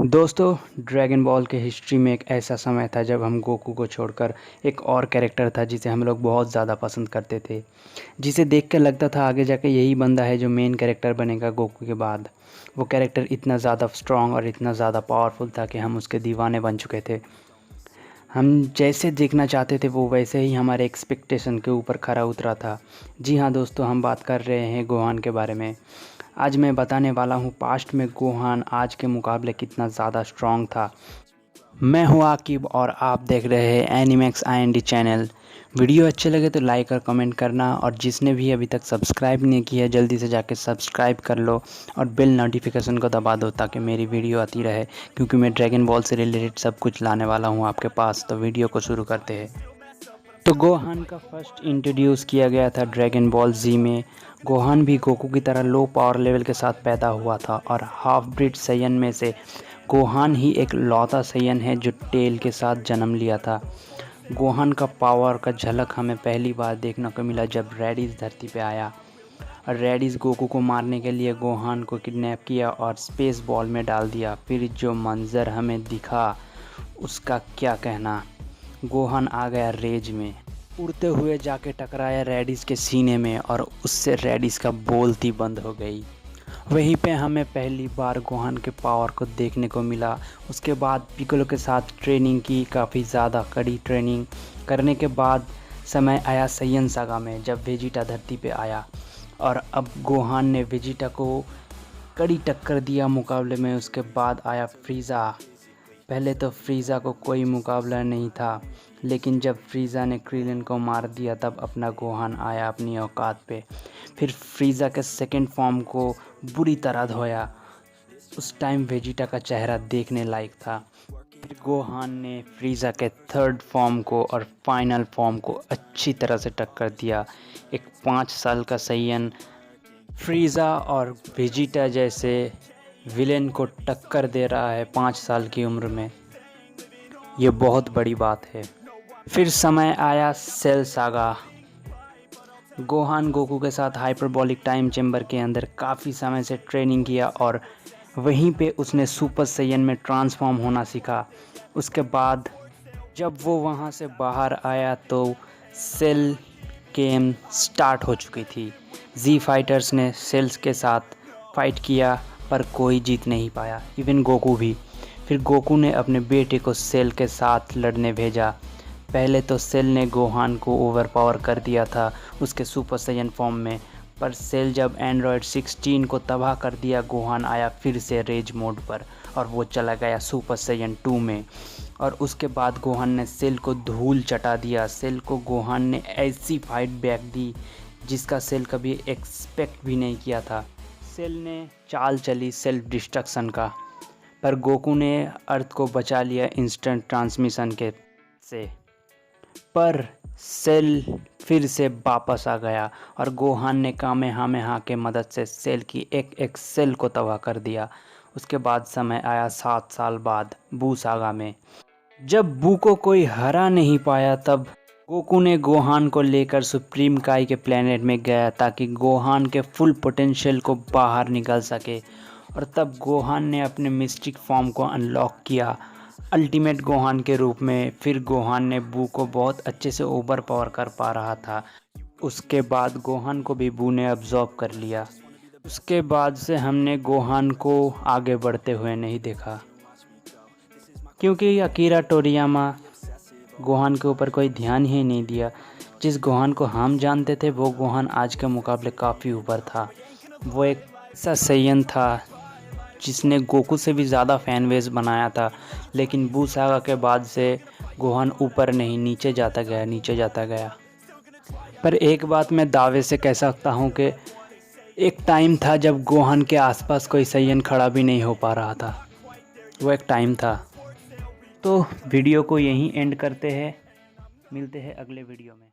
दोस्तों, dragon ball के history में एक ऐसा समय था जब हम गोकू को छोड़कर एक और कैरेक्टर था जिसे हम लोग बहुत ज़्यादा पसंद करते थे, जिसे देखकर लगता था आगे जाके यही बंदा है जो मेन कैरेक्टर बनेगा गोकू के बाद। वो कैरेक्टर इतना ज़्यादा स्ट्रॉन्ग और इतना ज़्यादा पावरफुल था कि हम उसके दीवाने बन चुके थे। हम जैसे देखना चाहते थे वो वैसे ही हमारे एक्सपेक्टेशन के ऊपर खरा उतरा था। जी हाँ दोस्तों, हम बात कर रहे हैं गोहान के बारे में। आज मैं बताने वाला हूँ पास्ट में गोहान आज के मुकाबले कितना ज़्यादा स्ट्रॉन्ग था। मैं हूँ आकिब और आप देख रहे हैं एनिमैक्स IND चैनल। वीडियो अच्छे लगे तो लाइक और कमेंट करना, और जिसने भी अभी तक सब्सक्राइब नहीं किया जल्दी से जाके सब्सक्राइब कर लो और बेल नोटिफिकेशन को दबा दो ताकि मेरी वीडियो आती रहे, क्योंकि मैं ड्रैगन बॉल से रिलेटेड सब कुछ लाने वाला हूँ आपके पास। तो वीडियो को शुरू करते हैं। तो गोहान का फर्स्ट इंट्रोड्यूस किया गया था ड्रैगन बॉल जी में। गोहान भी गोकू की तरह लो पावर लेवल के साथ पैदा हुआ था, और हाफ ब्रीड सैयन में से गोहान ही एक लौता सैयन है जो टेल के साथ जन्म लिया था। गोहान का पावर का झलक हमें पहली बार देखने को मिला जब रेडिस धरती पे आया, और रेडिस गोकू को मारने के लिए गोहान को किडनैप किया और स्पेस बॉल में डाल दिया। फिर जो मंजर हमें दिखा उसका क्या कहना। गोहान आ गया रेज में, उड़ते हुए जाके टकराया रेडिस के सीने में, और उससे रेडिस का बोलती बंद हो गई। वहीं पे हमें पहली बार गोहान के पावर को देखने को मिला। उसके बाद पिकोलो के साथ ट्रेनिंग की, काफ़ी ज़्यादा कड़ी ट्रेनिंग करने के बाद समय आया सैयन सागा में, जब वेजिटा धरती पे आया, और अब गोहान ने वेजिटा को कड़ी टक्कर दिया मुकाबले में। उसके बाद आया फ्रीज़ा। पहले तो फ्रीज़ा को कोई मुकाबला नहीं था, लेकिन जब फ्रीज़ा ने क्रिलिन को मार दिया तब अपना गोहान आया अपनी औकात पे। फिर फ्रीज़ा के सेकंड फॉर्म को बुरी तरह धोया। उस टाइम वेजिटा का चेहरा देखने लायक था। फिर गोहान ने फ्रीज़ा के थर्ड फॉर्म को और फाइनल फॉर्म को अच्छी तरह से टक्कर दिया। एक 5 साल का सैयन फ्रीज़ा और वेजिटा जैसे विलेन को टक्कर दे रहा है 5 साल की उम्र में। ये बहुत बड़ी बात है। फिर समय आया सेल सागा। गोहान गोकू के साथ हाइपरबॉलिक टाइम चेम्बर के अंदर काफ़ी समय से ट्रेनिंग किया, और वहीं पे उसने सुपर सैयन में ट्रांसफॉर्म होना सीखा। उसके बाद जब वो वहाँ से बाहर आया तो सेल गेम स्टार्ट हो चुकी थी। जी फाइटर्स ने सेल्स के साथ फाइट किया पर कोई जीत नहीं पाया, इवन गोकू भी। फिर गोकू ने अपने बेटे को सेल के साथ लड़ने भेजा। पहले तो सेल ने गोहान को ओवर पावर कर दिया था उसके सुपर सैयन फॉर्म में, पर सेल जब एंड्रॉयड 16 को तबाह कर दिया, गोहान आया फिर से रेज मोड पर, और वो चला गया सुपर सैयन 2 में। और उसके बाद गोहान ने सेल को धूल चटा दिया। सेल को गोहान ने ऐसी फाइट बैक दी जिसका सेल कभी एक्सपेक्ट भी नहीं किया था। सेल ने चाल चली सेल्फ डिस्ट्रक्शन का, पर गोकू ने अर्थ को बचा लिया इंस्टेंट ट्रांसमिशन के से। पर सेल फिर से वापस आ गया, और गोहान ने कामेहामेहा के मदद से सेल की एक सेल को तबाह कर दिया। उसके बाद समय आया 7 साल बाद बू सागा में। जब बू को कोई हरा नहीं पाया तब गोकू ने गोहान को लेकर सुप्रीम काई के प्लेनेट में गया ताकि गोहान के फुल पोटेंशियल को बाहर निकल सके, और तब गोहान ने अपने मिस्टिक फॉर्म को अनलॉक किया अल्टीमेट गोहान के रूप में। फिर गोहान ने बू को बहुत अच्छे से ओवर पावर कर पा रहा था। उसके बाद गोहान को भी बू ने अब्जॉर्ब कर लिया। उसके बाद से हमने गोहान को आगे बढ़ते हुए नहीं देखा, क्योंकि अकीरा टोरियामा गोहान के ऊपर कोई ध्यान ही नहीं दिया। जिस गोहान को हम जानते थे वो गोहान आज के मुकाबले काफ़ी ऊपर था। वो एक ऐसा सैयन था जिसने गोकू से भी ज़्यादा फैन बेस बनाया था, लेकिन बू सागा के बाद से गोहान ऊपर नहीं नीचे जाता गया, नीचे जाता गया। पर एक बात मैं दावे से कह सकता हूँ कि एक टाइम था जब गोहान के आसपास कोई सैयन खड़ा भी नहीं हो पा रहा था। वो एक टाइम था। तो वीडियो को यहीं एंड करते हैं, मिलते हैं अगले वीडियो में।